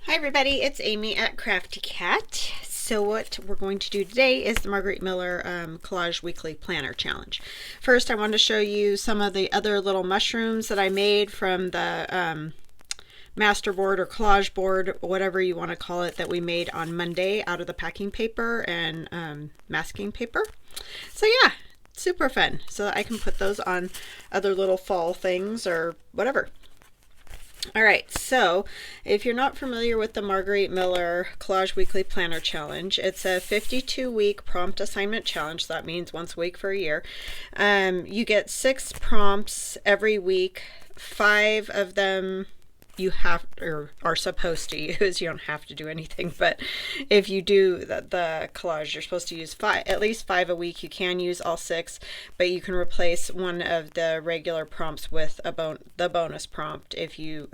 Hi everybody, it's Amy at Crafty Cat. So what we're going to do today is the Margarete Miller Collage Weekly Planner Challenge. First I want to show you some of the other little mushrooms that I made from the master board or collage board, whatever you want to call it, that we made on Monday out of the packing paper and masking paper. So yeah, super fun. So I can put those on other little fall things or whatever. Alright, so if you're not familiar with the Margarete Miller Collage Weekly Planner Challenge, it's a 52-week prompt assignment challenge. So that means once a week for a year. You get 6 prompts every week. 5 of them you have or are supposed to use. You don't have to do anything, but if you do the collage, you're supposed to use at least 5 a week. You can use all 6, but you can replace one of the regular prompts with the bonus prompt if you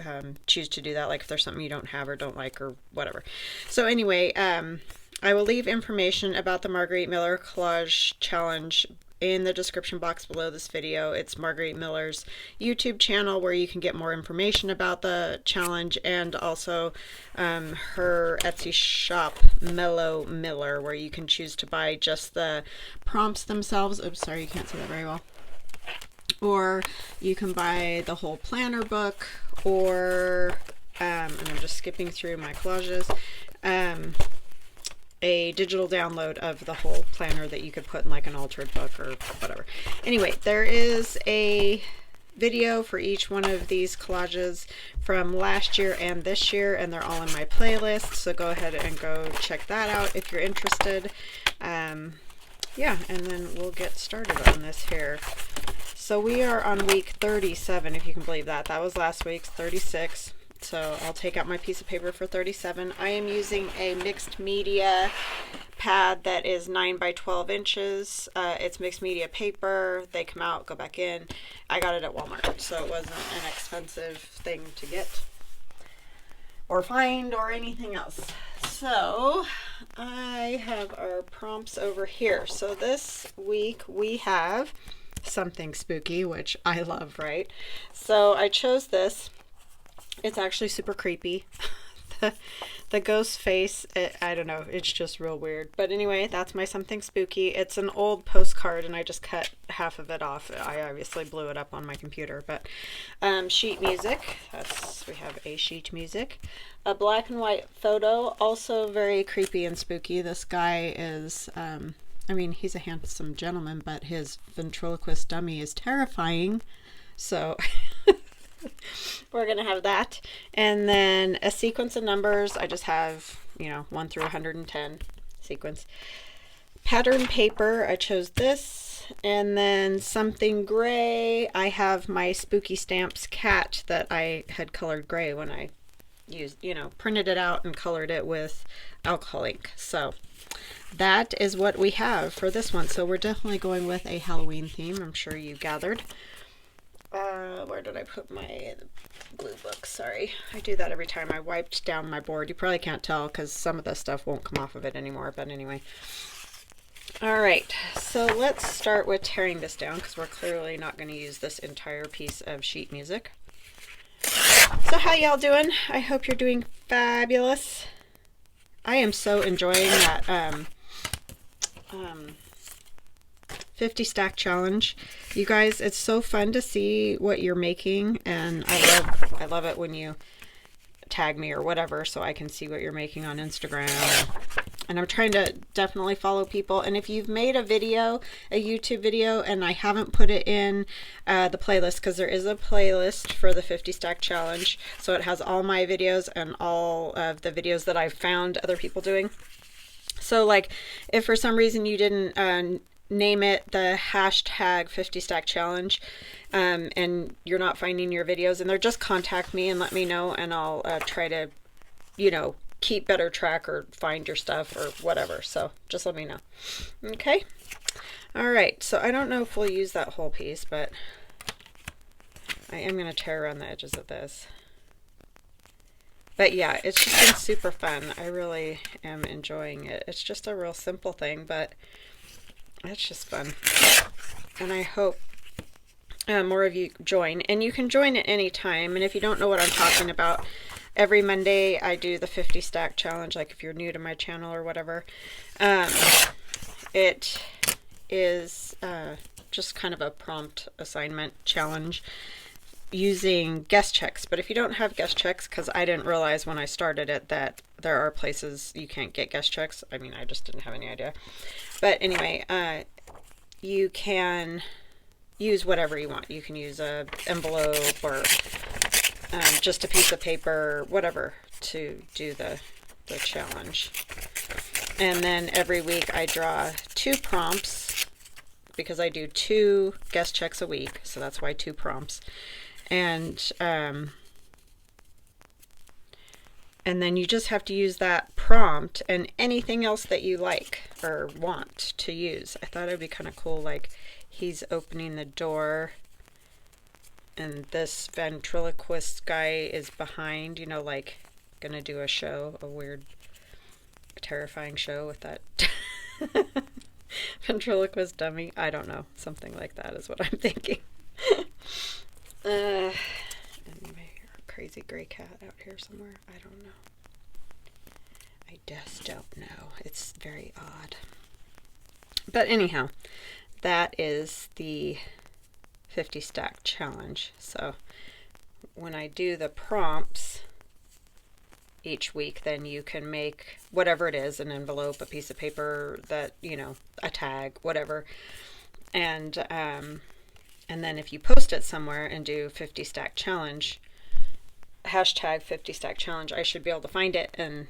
choose to do that, like if there's something you don't have or don't like or whatever. So anyway, I will leave information about the Margarete Miller Collage Challenge in the description box below this video. It's Margarete Miller's YouTube channel where you can get more information about the challenge, and also her Etsy shop, Mellow Miller, where you can choose to buy just the prompts themselves. Oops, sorry, you can't see that very well. Or you can buy the whole planner book, or, and I'm just skipping through my collages, a digital download of the whole planner that you could put in like an altered book or whatever. Anyway, there is a video for each one of these collages from last year and this year, and they're all in my playlist, so go ahead and go check that out if you're interested. Yeah, and then we'll get started on this here. So we are on week 37, if you can believe that. That was last week's 36. So I'll take out my piece of paper for 37. I am using a mixed media pad that is 9 by 12 inches. It's mixed media paper. They come out, go back in. I got it at Walmart, so it wasn't an expensive thing to get or find or anything else. So I have our prompts over here. So this week we have something spooky, which I love, right? So I chose this. It's actually super creepy. The ghost face, I don't know, it's just real weird. But anyway, that's my something spooky. It's an old postcard and I just cut half of it off. I obviously blew it up on my computer. But sheet music, we have a sheet music. A black and white photo, also very creepy and spooky. This guy is, I mean, he's a handsome gentleman, but his ventriloquist dummy is terrifying. So we're gonna have that. And then a sequence of numbers. I just have, 1 through 110 sequence. Pattern paper, I chose this. And then something gray. I have my Spooky Stamps cat that I had colored gray when I used, printed it out and colored it with alcohol ink. So that is what we have for this one. So we're definitely going with a Halloween theme, I'm sure you gathered. Where did I put my glue book? Sorry, I do that every time. I wiped down my board. You probably can't tell because some of the stuff won't come off of it anymore, but anyway. Alright, so let's start with tearing this down because we're clearly not going to use this entire piece of sheet music. So how y'all doing? I hope you're doing fabulous. I am so enjoying that 50 stack challenge. You guys, it's so fun to see what you're making, and I love it when you tag me or whatever so I can see what you're making on Instagram. And I'm trying to definitely follow people. And if you've made a video, a YouTube video, and I haven't put it in the playlist, because there is a playlist for the 50 stack challenge, so it has all my videos and all of the videos that I've found other people doing. So like if for some reason you didn't name it the hashtag 50 stack challenge and you're not finding your videos in there, just contact me and let me know, and I'll try to keep better track or find your stuff or whatever. So just let me know. Okay, all right, so I don't know if we'll use that whole piece, but I am going to tear around the edges of this. But yeah, it's just been super fun. I really am enjoying it. It's just a real simple thing, but it's just fun. And I hope more of you join. And you can join at any time. And if you don't know what I'm talking about, every Monday I do the 50 stack challenge, like if you're new to my channel or whatever. It is just kind of a prompt assignment challenge using guest checks. But if you don't have guest checks, because I didn't realize when I started it that there are places you can't get guest checks. I mean, I just didn't have any idea. But anyway, you can use whatever you want. You can use a envelope or just a piece of paper, whatever, to do the challenge. And then every week I draw 2 prompts, because I do 2 guest checks a week, so that's why 2 prompts. And then you just have to use that prompt and anything else that you like or want to use. I thought it would be kind of cool, like he's opening the door and this ventriloquist guy is behind, you know, like gonna do a show, a weird, terrifying show with that ventriloquist dummy. I don't know, something like that is what I'm thinking. And maybe a crazy gray cat out here somewhere. I don't know. I just don't know. It's very odd. But anyhow, that is the 50 stack challenge. So when I do the prompts each week, then you can make whatever it is, an envelope, a piece of paper, that, you know, a tag, whatever. And then if you post it somewhere and do 50 stack challenge, hashtag 50 stack challenge, I should be able to find it and,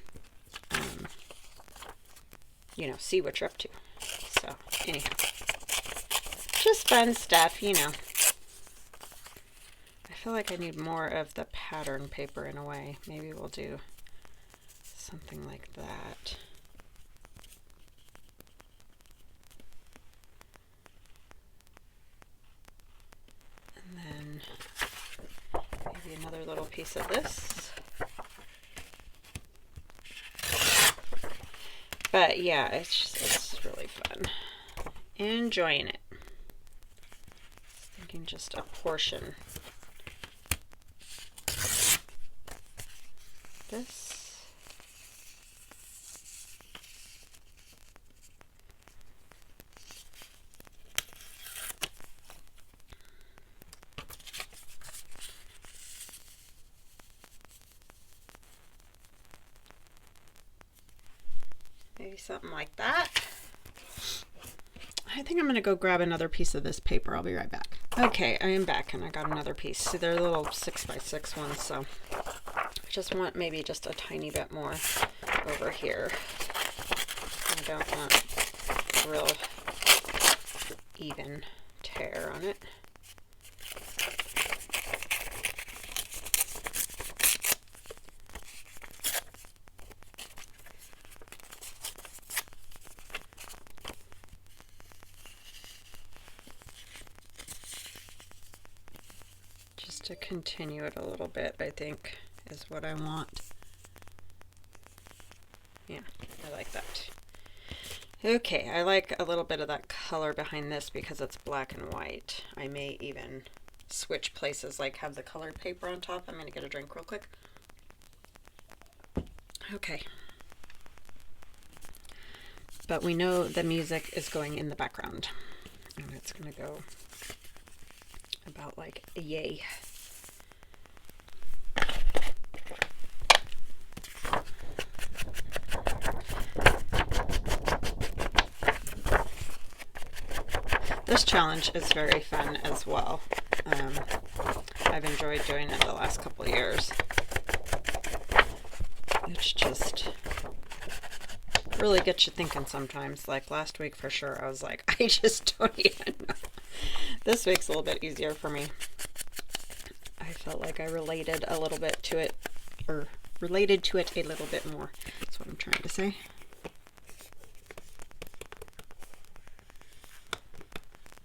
you know, see what you're up to. So anyhow, just fun stuff, you know. I feel like I need more of the pattern paper in a way. Maybe we'll do something like that. And then maybe another little piece of this. But yeah, it's really fun. Enjoying it. Thinking just a portion. This. Maybe something like that. I think I'm going to go grab another piece of this paper. I'll be right back. Okay, I am back and I got another piece. See, they're little 6x6 ones, so I just want maybe just a tiny bit more over here. I don't want a real even tear on it. To continue it a little bit, I think, is what I want. Yeah, I like that. Okay, I like a little bit of that color behind this because it's black and white. I may even switch places, like have the colored paper on top. I'm going to get a drink real quick. Okay. But we know the music is going in the background. And it's going to go about like yay. This challenge is very fun as well. I've enjoyed doing it the last couple of years. It's just really gets you thinking sometimes. Like last week for sure, I was like, I just don't even know. This week's a little bit easier for me. I felt like I related a little bit to it, or related to it a little bit more. That's what I'm trying to say.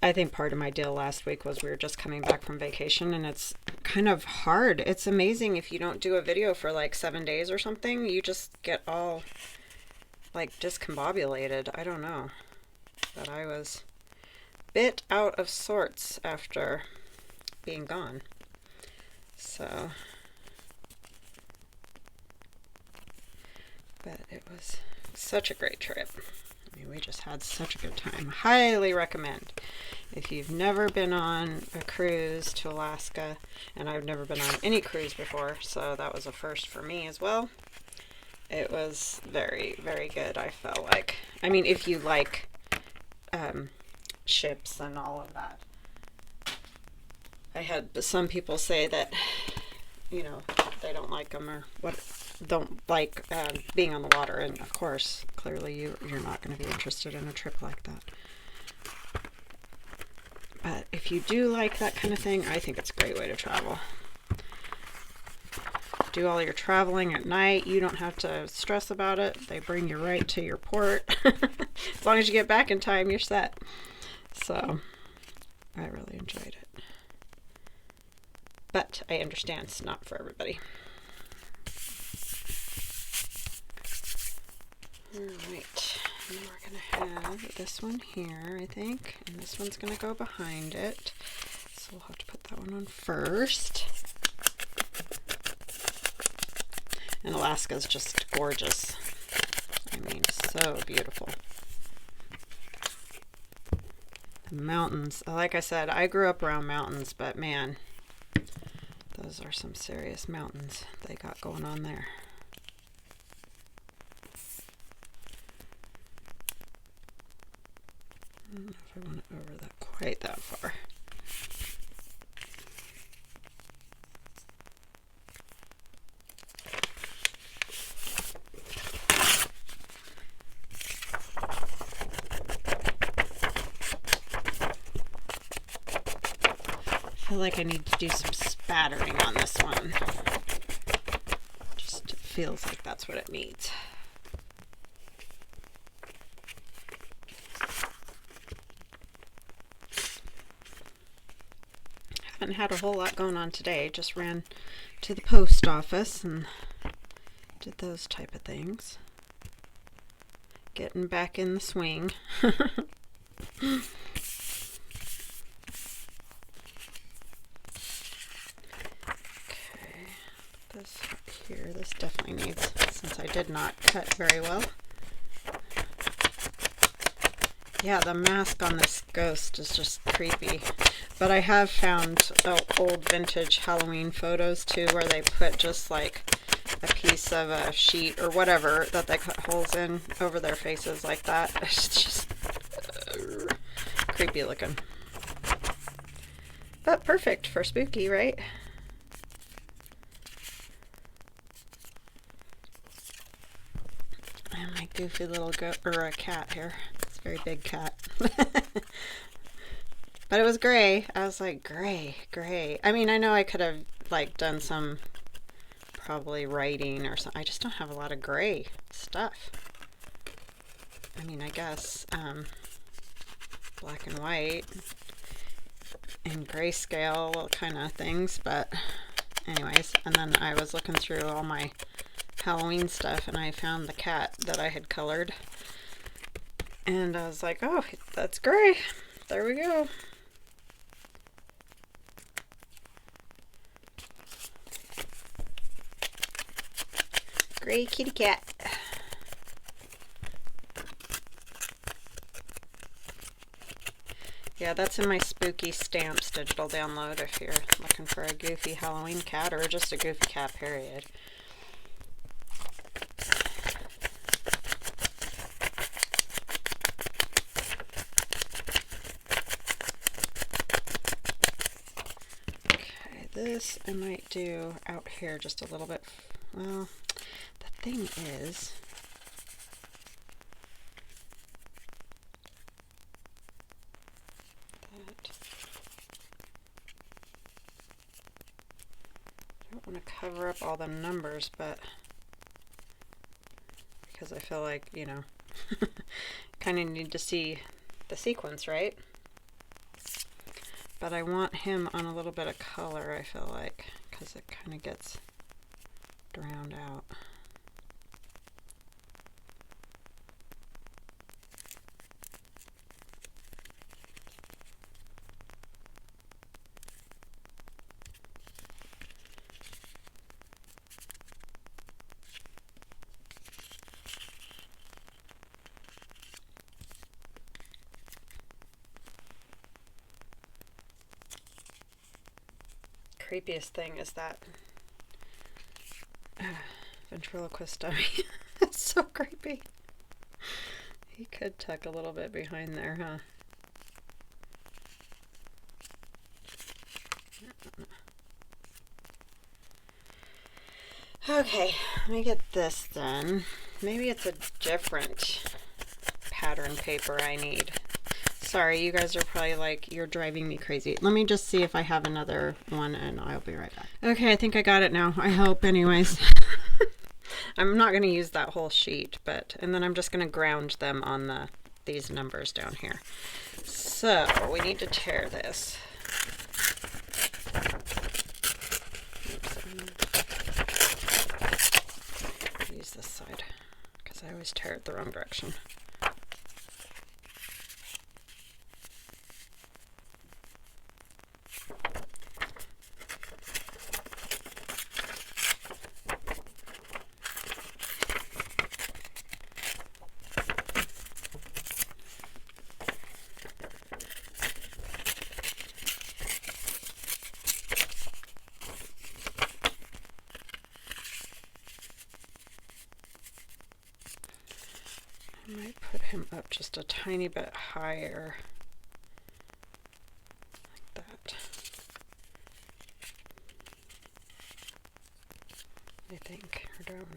I think part of my deal last week was we were just coming back from vacation, and it's kind of hard. It's amazing if you don't do a video for like 7 days or something, you just get all like discombobulated. I don't know. But I was a bit out of sorts after being gone. So But it was such a great trip. I mean, we just had such a good time. Highly recommend. If you've never been on a cruise to Alaska, and I've never been on any cruise before, so that was a first for me as well. It was very, very good, I felt like. I mean, if you like ships and all of that. I had some people say that, you know, they don't like them or don't like being on the water, and of course, clearly you're not going to be interested in a trip like that. But if you do like that kind of thing, I think it's a great way to travel. Do all your traveling at night. You don't have to stress about it. They bring you right to your port. As long as you get back in time, you're set. So I really enjoyed it. But I understand it's not for everybody. Alright, and we're going to have this one here, I think, and this one's going to go behind it. So we'll have to put that one on first. And Alaska's just gorgeous. I mean, so beautiful. The mountains, like I said, I grew up around mountains, but man, those are some serious mountains they got going on there. I don't know if I want it over that quite that far. I feel like I need to do some spattering on this one. Just feels like that's what it needs. Haven't had a whole lot going on today. Just ran to the post office and did those type of things. Getting back in the swing. This up here, this definitely needs, since I did not cut very well. Yeah, the mask on this ghost is just creepy. But I have found old vintage Halloween photos too, where they put just like a piece of a sheet or whatever that they cut holes in over their faces like that. It's just creepy looking. But perfect for spooky, right? And my goofy little a cat here. It's a very big cat. But it was gray. I was like, gray. I mean, I know I could have like done some probably writing or something. I just don't have a lot of gray stuff. I mean, I guess black and white and grayscale kind of things, but anyways. And then I was looking through all my Halloween stuff and I found the cat that I had colored. And I was like, oh, that's gray. There we go. Gray kitty cat. Yeah, that's in my Spooky Stamps digital download if you're looking for a goofy Halloween cat or just a goofy cat, period. Okay, this I might do out here just a little bit. Well, the thing is, that I don't want to cover up all the numbers, but because I feel like, you know, kind of need to see the sequence, right? But I want him on a little bit of color, I feel like, because it kind of gets drowned out. creepiest thing is that ventriloquist dummy. It's so creepy. He could tuck a little bit behind there, huh? Okay, let me get this done. Maybe it's a different pattern paper I need. Sorry, you guys are probably like, you're driving me crazy. Let me just see if I have another one and I'll be right back. Okay, I think I got it now. I hope anyways. I'm not going to use that whole sheet, and then I'm just going to ground them on these numbers down here. So we need to tear this. Use this side because I always tear it the wrong direction. I might put him up just a tiny bit higher, like that. I think, or do I want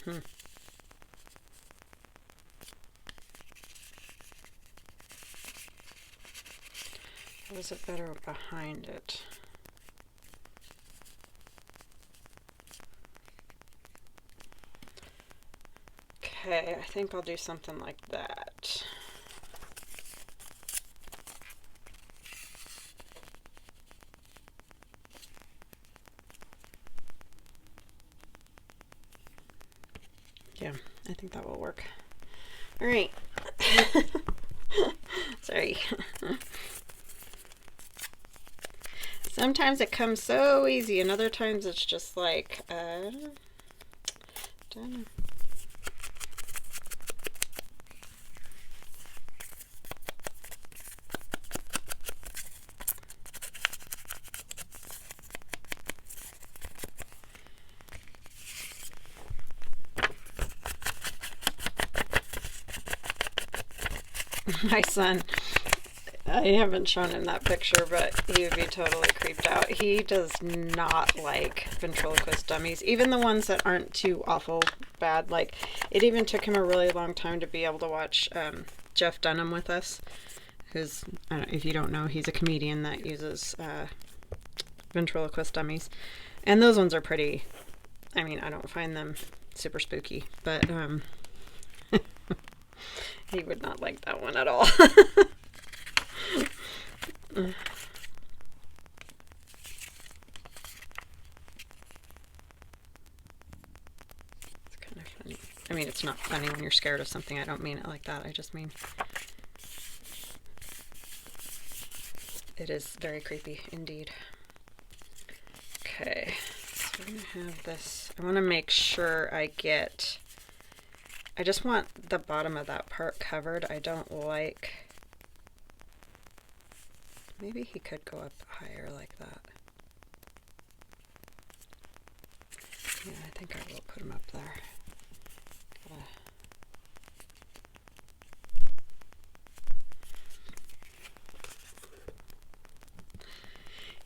it? Or is it better behind it? Okay, I think I'll do something like that. Yeah, I think that will work. All right. Sorry. Sometimes it comes so easy, and other times it's just like, don't know. My son, I haven't shown him that picture, but he would be totally creeped out. He does not like ventriloquist dummies, even the ones that aren't too awful bad. Like, it even took him a really long time to be able to watch Jeff Dunham with us, who's, if you don't know, he's a comedian that uses ventriloquist dummies. And those ones are pretty, I mean, I don't find them super spooky, but he would not like that one at all. It's kind of funny. I mean, it's not funny when you're scared of something. I don't mean it like that. I just mean it is very creepy indeed. Okay, so we're going to have this. I want to make sure I just want the bottom of that part covered. I don't like, maybe he could go up higher like that. Yeah, I think I will put him up there.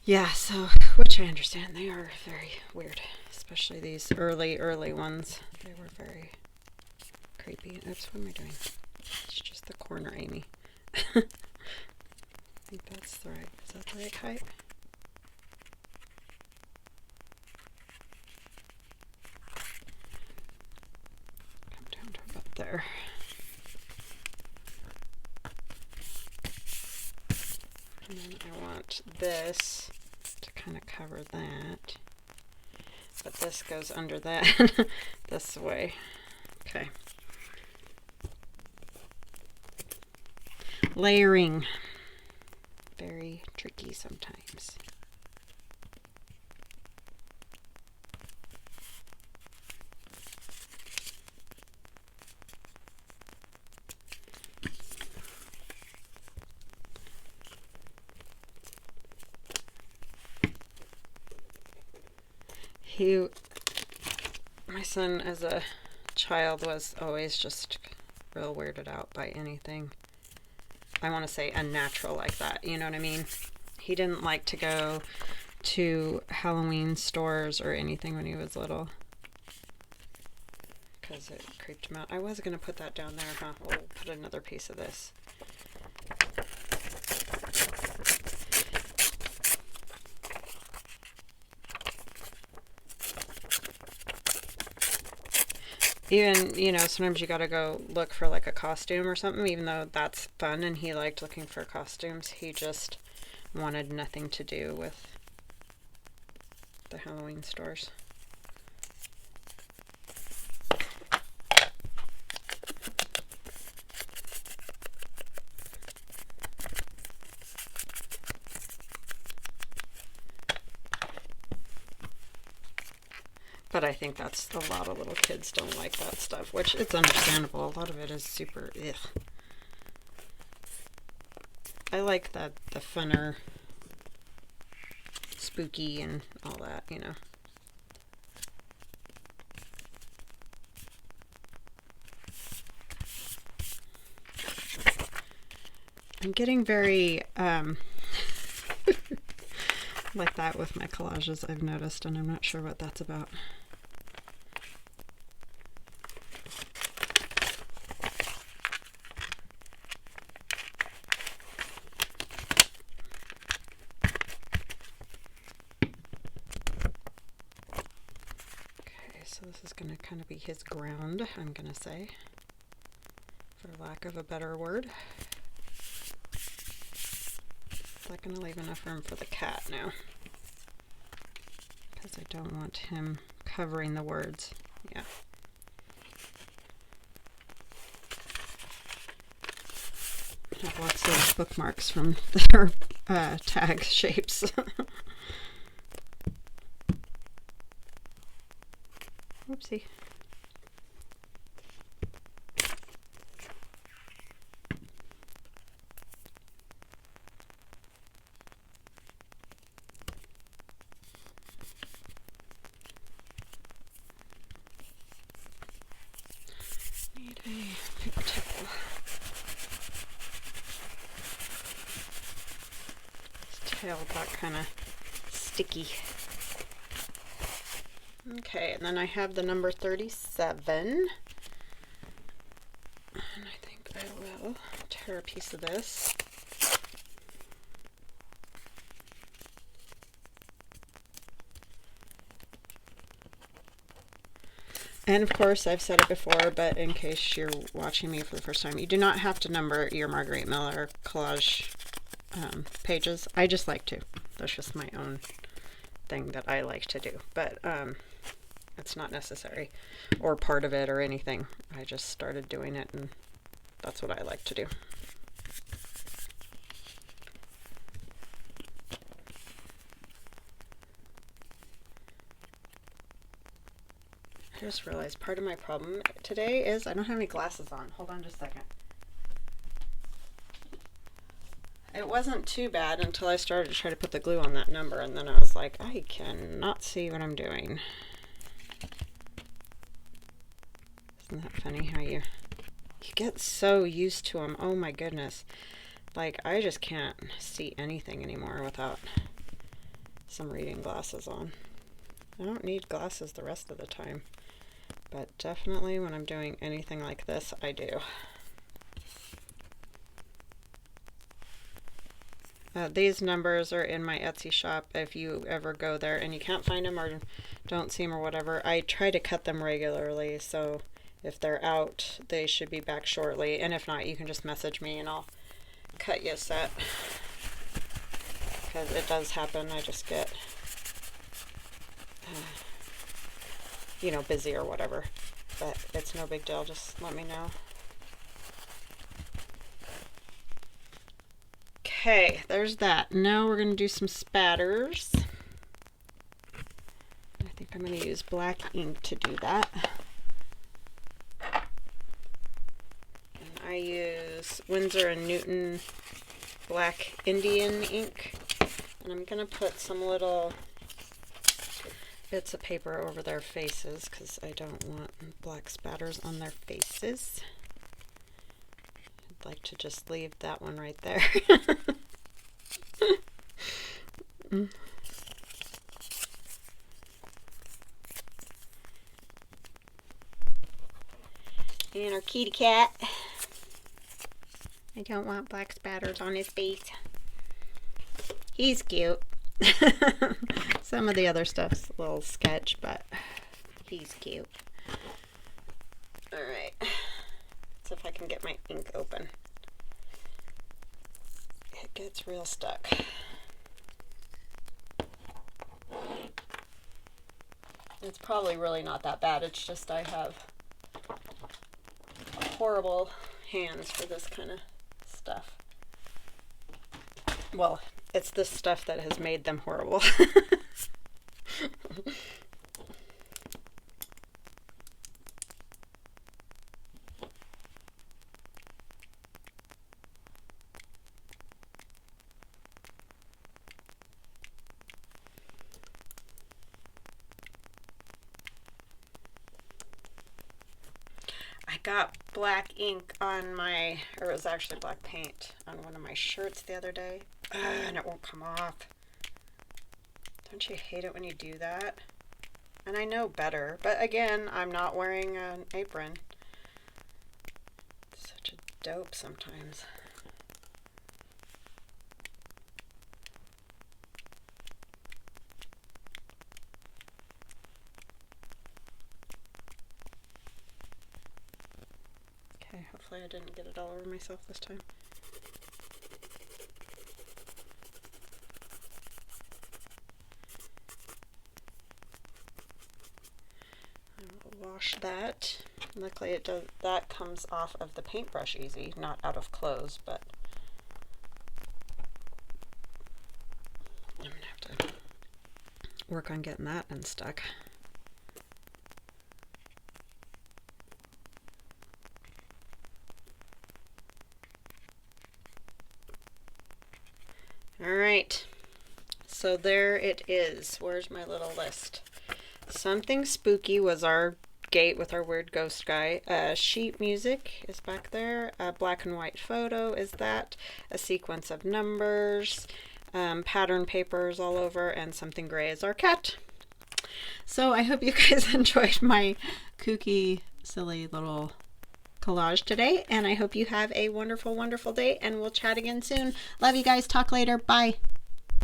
Yeah, so, which I understand, they are very weird, especially these early ones. They were very creepy. Oops, what am I doing? It's just the corner, Amy. I think that's the right, is that the right height? Come down to about there. And then I want this to kind of cover that. But this goes under that this way. Okay. Layering. Very tricky sometimes. My son as a child was always just real weirded out by anything, I want to say, unnatural like that. You know what I mean? He didn't like to go to Halloween stores or anything when he was little because it creeped him out. I was going to put that down there, huh? We'll put another piece of this. Even, you know, sometimes you gotta go look for like a costume or something, even though that's fun and he liked looking for costumes. He just wanted nothing to do with the Halloween stores. But I think that's a lot of little kids don't like that stuff, which it's understandable. A lot of it is super ugh. I like the funner, spooky and all that, you know. I'm getting very like that with my collages, I've noticed, and I'm not sure what that's about. So this is going to kind of be his ground, I'm going to say, for lack of a better word. Is that going to leave enough room for the cat now? Because I don't want him covering the words. Yeah. I have lots of bookmarks from their tag shapes. Whoopsie. Need a paper towel. His tail got kind of sticky. Okay, and then I have the number 37. And I think I will tear a piece of this. And of course, I've said it before, but in case you're watching me for the first time, you do not have to number your Margarete Miller Collage pages. I just like to. That's just my own thing that I like to do. But it's not necessary or part of it or anything. I just started doing it and that's what I like to do. I just realized part of my problem today is I don't have any glasses on. Hold on just a second. It wasn't too bad until I started to try to put the glue on that number, and then I was like, I cannot see what I'm doing. Isn't that funny how you get so used to them? Oh my goodness. Like, I just can't see anything anymore without some reading glasses on. I don't need glasses the rest of the time, but definitely when I'm doing anything like this, I do. These numbers are in my Etsy shop if you ever go there and you can't find them or don't see them or whatever. I try to cut them regularly, so if they're out, they should be back shortly. And if not, you can just message me and I'll cut you a set. Because it does happen. I just get, you know, busy or whatever. But it's no big deal. Just let me know. Okay, there's that. Now we're going to do some spatters. I think I'm going to use black ink to do that. And I use Winsor & Newton Black Indian ink. And I'm going to put some little bits of paper over their faces because I don't want black spatters on their faces. I'd like to just leave that one right there. And our kitty cat. I don't want black spatters on his face. He's cute. Some of the other stuff's a little sketch, but he's cute. Alright. Let's see if I can get my ink open. It gets real stuck. It's probably really not that bad. It's just I have horrible hands for this kind of stuff. Well, it's this stuff that has made them horrible. I got black ink on my, or it was actually black paint on one of my shirts the other day, and it won't come off. Don't you hate it when you do that? And I know better, but again, I'm not wearing an apron. Such a dope sometimes. Okay, hopefully I didn't get it all over myself this time. I'll wash that. Luckily it does, that comes off of the paintbrush easy, not out of clothes, but I'm gonna have to work on getting that unstuck. Alright, so there it is. Where's my little list? Something Spooky was our gate with our weird ghost guy. Sheet music is back there. A black and white photo is that. A sequence of numbers. Pattern papers all over. And something gray is our cat. So I hope you guys enjoyed my kooky, silly little collage today, and I hope you have a wonderful, wonderful day, and we'll chat again soon. Love you guys. Talk later. Bye.